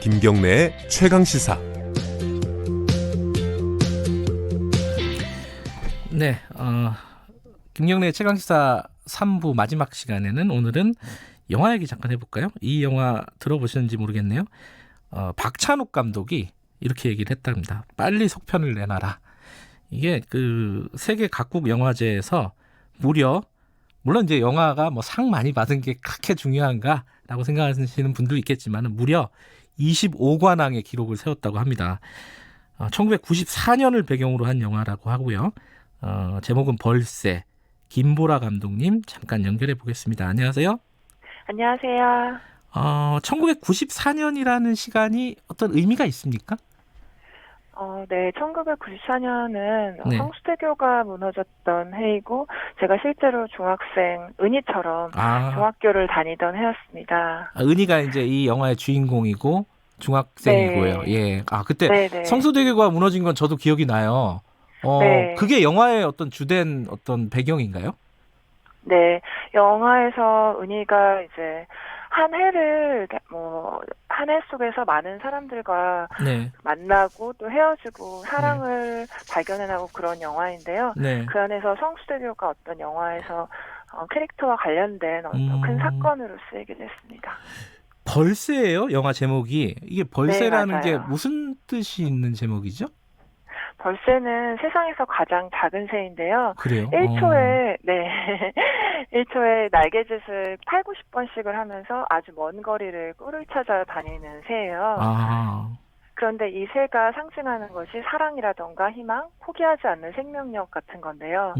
김경래의 최강시사. 네, 김경래의 최강시사 3부 마지막 시간에는 오늘은 영화 얘기 잠깐 해볼까요? 이 영화 들어보셨는지 모르겠네요. 박찬욱 감독이 이렇게 얘기를 했답니다. 빨리 속편을 내놔라. 이게 그 세계 각국 영화제에서 무려, 물론 이제 영화가 뭐 상 많이 받은 게 그렇게 중요한가라고 생각하시는 분도 있겠지만 무려 25관왕의 기록을 세웠다고 합니다. 1994년을 배경으로 한 영화라고 하고요. 제목은 벌새. 김보라 감독님 잠깐 연결해 보겠습니다. 안녕하세요. 안녕하세요. 1994년이라는 시간이 어떤 의미가 있습니까? 네, 1994년은 네. 성수대교가 무너졌던 해이고 제가 실제로 중학생 은희처럼 아, 중학교를 다니던 해였습니다. 은희가 이제 이 영화의 주인공이고 중학생이고요. 네. 예. 그때 네네. 성수대교가 무너진 건 저도 기억이 나요. 네. 그게 영화의 어떤 주된 어떤 배경인가요? 네, 영화에서 은희가 이제 한 해를 한 해 속에서 많은 사람들과 네. 만나고 또 헤어지고 사랑을 발견해나고 그런 영화인데요. 네. 그 안에서 성수대교가 어떤 영화에서 캐릭터와 관련된 어떤 큰 사건으로 쓰이게 됐습니다. 벌새예요, 영화 제목이. 이게 벌새라는 네, 게 맞아요. 무슨 뜻이 있는 제목이죠? 벌새는 세상에서 가장 작은 새인데요. 그래요? 1초에, 네. 1초에 날개짓을 8, 90번씩을 하면서 아주 먼 거리를 꿀을 찾아 다니는 새예요. 그런데 이 새가 상징하는 것이 사랑이라던가 희망, 포기하지 않는 생명력 같은 건데요.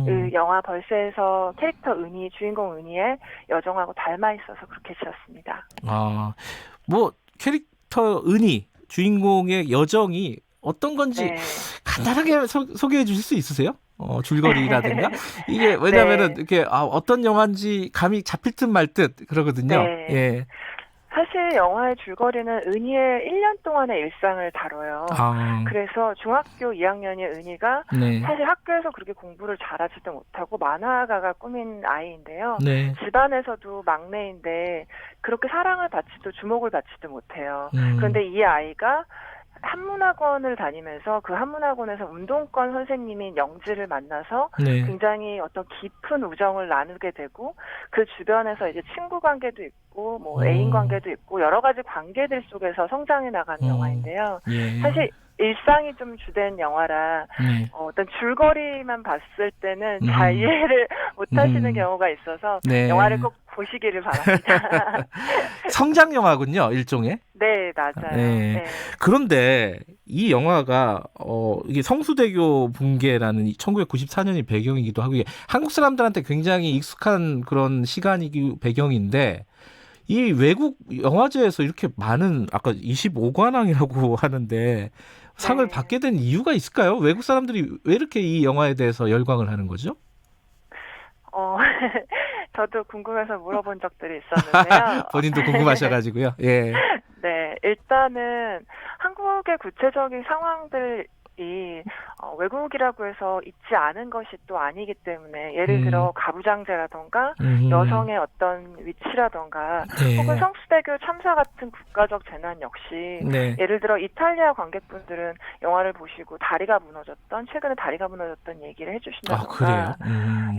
그 영화 벌새에서 캐릭터 은희, 주인공 은희의 여정하고 닮아 있어서 그렇게 지었습니다. 뭐 캐릭터 은희, 주인공의 여정이 어떤 건지 네. 간단하게 소개해 주실 수 있으세요? 줄거리라든가 이게 왜냐하면은 네. 이렇게 어떤 영화인지 감이 잡힐 듯 말 듯 그러거든요. 네. 예. 사실 영화의 줄거리는 은희의 1년 동안의 일상을 다뤄요. 그래서 중학교 2학년의 은희가 네. 사실 학교에서 그렇게 공부를 잘하지도 못하고 만화가가 꿈인 아이인데요. 네. 집안에서도 막내인데 그렇게 사랑을 받지도 주목을 받지도 못해요. 그런데 이 아이가 한문학원을 다니면서 그 한문학원에서 운동권 선생님인 영지를 만나서 네. 굉장히 어떤 깊은 우정을 나누게 되고 그 주변에서 이제 친구 관계도 있고 뭐 애인 관계도 있고 여러 가지 관계들 속에서 성장해 나가는 영화인데요. 예. 사실 일상이 좀 주된 영화라 네. 어떤 줄거리만 봤을 때는 잘 이해를 못하시는 경우가 있어서 네. 영화를 꼭 보시기를 바랍니다. 성장 영화군요, 일종의. 네, 맞아요. 네. 네. 그런데 이 영화가 이게 성수대교 붕괴라는 1994년이 배경이기도 하고 이게 한국 사람들한테 굉장히 익숙한 그런 시간이기 배경인데 이 외국 영화제에서 이렇게 많은 아까 25관왕이라고 하는데 상을 네. 받게 된 이유가 있을까요? 외국 사람들이 왜 이렇게 이 영화에 대해서 열광을 하는 거죠? 저도 궁금해서 물어본 적들이 있었는데요. 본인도 궁금하셔가지고요. 예. 네, 일단은 한국의 구체적인 상황들이 외국이라고 해서 있지 않은 것이 또 아니기 때문에 예를 들어 가부장제라던가 여성의 어떤 위치라던가 네. 혹은 성수대교 참사 같은 국가적 재난 역시 네. 예를 들어 이탈리아 관객분들은 영화를 보시고 최근에 다리가 무너졌던 얘기를 해주신다던가 그래요?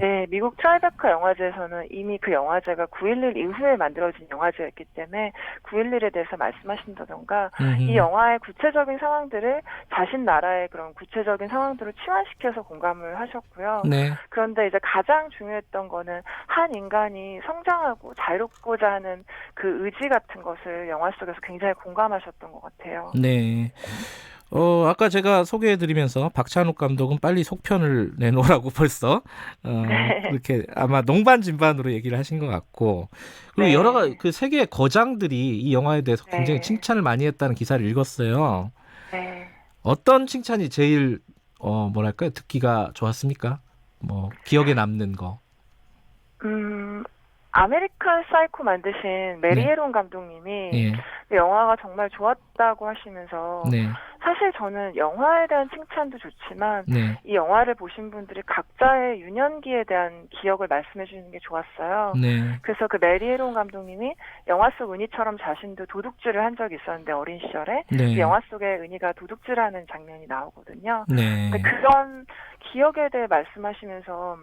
네, 미국 트라이베카 영화제에서는 이미 그 영화제가 9.11 이후에 만들어진 영화제였기 때문에 9.11에 대해서 말씀하신다던가 이 영화의 구체적인 상황들을 자신 나라의 그런 구체적인 상황들을 치환시켜서 공감을 하셨고요. 네. 그런데 이제 가장 중요했던 거는 한 인간이 성장하고 자유롭고자 하는 그 의지 같은 것을 영화 속에서 굉장히 공감하셨던 것 같아요. 네. 아까 제가 소개해드리면서 박찬욱 감독은 빨리 속편을 내놓으라고 벌써 그렇게 아마 농반진반으로 얘기를 하신 것 같고 그리고 네. 여러 가지 그 세계의 거장들이 이 영화에 대해서 굉장히 네. 칭찬을 많이 했다는 기사를 읽었어요. 네. 어떤 칭찬이 제일 뭐랄까요 듣기가 좋았습니까? 뭐 기억에 남는 거. 아메리칸 사이코 만드신 메리 네. 에론 감독님이 예. 영화가 정말 좋았다고 하시면서 네. 사실 저는 영화에 대한 칭찬도 좋지만 네. 이 영화를 보신 분들이 각자의 유년기에 대한 기억을 말씀해 주는 게 좋았어요. 네. 그래서 그 메리 에론 감독님이 영화 속 은희처럼 자신도 도둑질을 한 적이 있었는데 어린 시절에 네. 그 영화 속에 은희가 도둑질하는 장면이 나오거든요. 네. 근데 그런 기억에 대해 말씀하시면서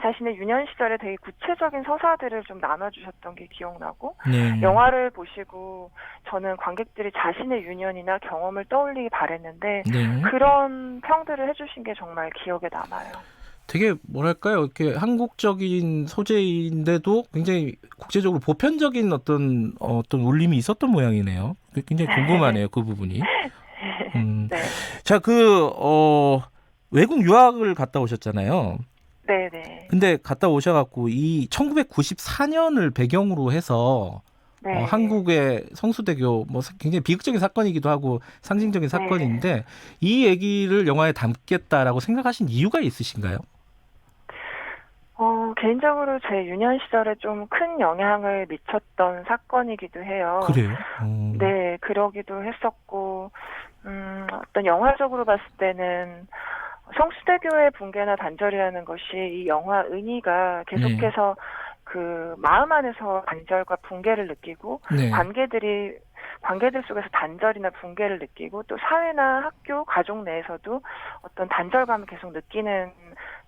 자신의 유년 시절에 되게 구체적인 서사들을 좀 나눠주셨던 게 기억나고 네. 영화를 보시고 저는 관객들이 자신의 유년이나 경험을 떠올리기 바랬는데 네. 그런 평들을 해주신 게 정말 기억에 남아요. 되게 뭐랄까요? 이렇게 한국적인 소재인데도 굉장히 국제적으로 보편적인 어떤 울림이 있었던 모양이네요. 굉장히 궁금하네요, 그 부분이. 네. 자, 외국 유학을 갔다 오셨잖아요. 네네. 근데 갔다 오셔갖고 이 1994년을 배경으로 해서 네. 한국의 성수대교 뭐 굉장히 비극적인 사건이기도 하고 상징적인 사건인데 이 얘기를 영화에 담겠다라고 생각하신 이유가 있으신가요? 개인적으로 제 유년 시절에 좀 큰 영향을 미쳤던 사건이기도 해요. 그래요? 네, 그러기도 했었고, 어떤 영화적으로 봤을 때는 성수대교의 붕괴나 단절이라는 것이 이 영화 은희가 계속해서 그 마음 안에서 단절과 붕괴를 느끼고 네. 관계들 속에서 단절이나 붕괴를 느끼고 또 사회나 학교, 가족 내에서도 어떤 단절감을 계속 느끼는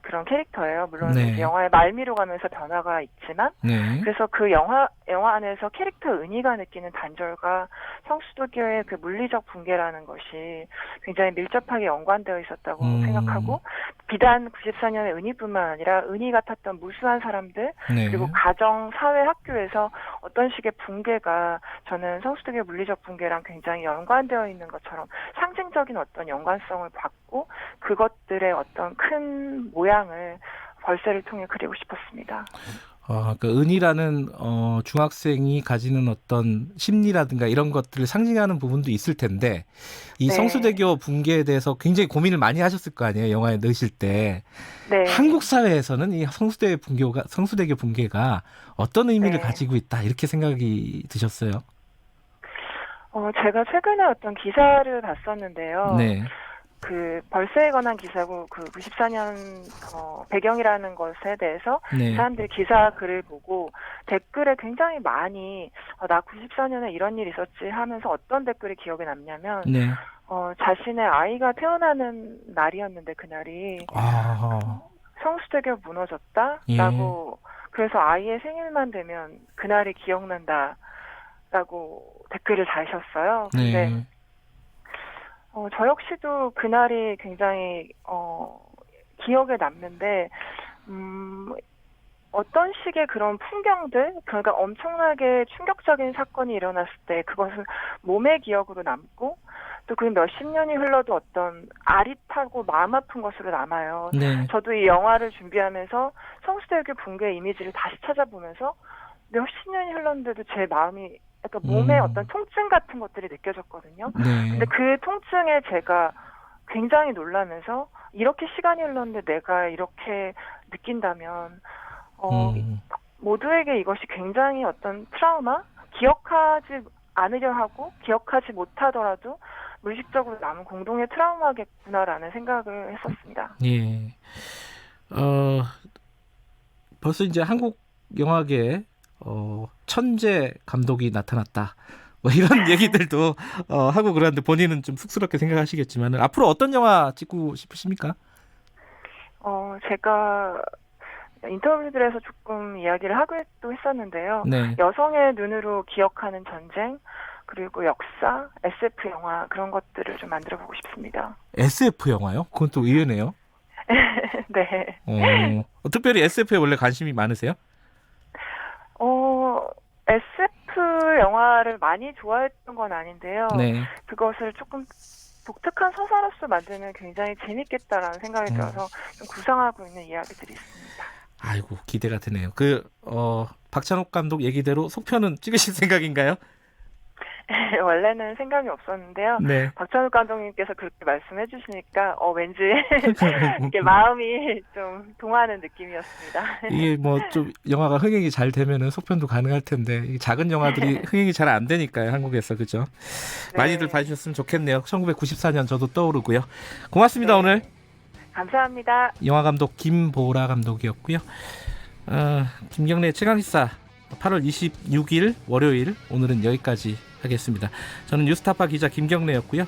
그런 캐릭터예요. 물론 네. 이제 영화의 말미로 가면서 변화가 있지만 네. 그래서 그 영화 안에서 캐릭터 은희가 느끼는 단절과 성수대교의 그 물리적 붕괴라는 것이 굉장히 밀접하게 연관되어 있었다고 생각하고 비단 94년의 은희뿐만 아니라 은희 같았던 무수한 사람들 네. 그리고 가정, 사회, 학교에서 어떤 식의 붕괴가 저는 성수대교 물리적 붕괴랑 굉장히 연관되어 있는 것처럼 상징적인 어떤 연관성을 받고 그것들의 어떤 큰 모양을 벌새를 통해 그리고 싶었습니다. 그 은희라는 중학생이 가지는 어떤 심리라든가 이런 것들을 상징하는 부분도 있을 텐데 이 네. 성수대교 붕괴에 대해서 굉장히 고민을 많이 하셨을 거 아니에요, 영화에 넣으실 때. 네. 한국 사회에서는 이 성수대교 붕괴가 어떤 의미를 네. 가지고 있다 이렇게 생각이 드셨어요? 제가 최근에 어떤 기사를 봤었는데요. 네. 그 벌새에 관한 기사고 그 94년 배경이라는 것에 대해서 네. 사람들이 기사 글을 보고 댓글에 굉장히 많이 나 94년에 이런 일이 있었지 하면서 어떤 댓글이 기억에 남냐면 네. 자신의 아이가 태어나는 날이었는데 그날이 성수대교 무너졌다라고 그래서 아이의 생일만 되면 그날이 기억난다라고 댓글을 다셨어요. 근데 네. 저 역시도 그날이 굉장히 기억에 남는데 어떤 식의 그런 풍경들 그러니까 엄청나게 충격적인 사건이 일어났을 때 그것은 몸의 기억으로 남고 또 그 몇십 년이 흘러도 어떤 아릿하고 마음 아픈 것으로 남아요. 네. 저도 이 영화를 준비하면서 성수대교 붕괴 이미지를 다시 찾아보면서 몇십 년이 흘렀는데도 제 마음이 약간 몸에 어떤 통증 같은 것들이 느껴졌거든요. 네. 근데 그 통증에 제가 굉장히 놀라면서 이렇게 시간이 흘렀는데 내가 이렇게 느낀다면 모두에게 이것이 굉장히 어떤 트라우마? 기억하지 않으려 하고 기억하지 못하더라도 무의식적으로 남은 공동의 트라우마겠구나라는 생각을 했었습니다. 예. 벌써 이제 한국 영화계에 천재 감독이 나타났다. 뭐 이런 얘기들도 하고 그러는데 본인은 좀 쑥스럽게 생각하시겠지만 앞으로 어떤 영화 찍고 싶으십니까? 제가 인터뷰들에서 조금 이야기를 하기도 했었는데요. 네. 여성의 눈으로 기억하는 전쟁 그리고 역사, SF 영화 그런 것들을 좀 만들어보고 싶습니다. SF 영화요? 그건 또 의외네요. 네. 특별히 SF에 원래 관심이 많으세요? SF 영화를 많이 좋아했던 건 아닌데요. 네. 그것을 조금 독특한 서사로서 만들면 굉장히 재밌겠다라는 생각이 들어서 좀 구상하고 있는 이야기들이 있습니다. 아이고 기대가 되네요. 박찬욱 감독 얘기대로 속편은 찍으실 생각인가요? 원래는 생각이 없었는데요. 네. 박찬욱 감독님께서 그렇게 말씀해 주시니까 왠지 이렇게 마음이 좀 동하는 느낌이었습니다. 이게 뭐 좀 영화가 흥행이 잘 되면은 속편도 가능할 텐데 이 작은 영화들이 흥행이 잘 안 되니까요, 한국에서. 그죠? 네. 많이들 봐주셨으면 좋겠네요. 1994년 저도 떠오르고요. 고맙습니다. 네. 오늘 감사합니다. 영화 감독 김보라 감독이었고요. 김경래 최강시사 8월 26일 월요일 오늘은 여기까지 하겠습니다. 저는 뉴스타파 기자 김경래였고요.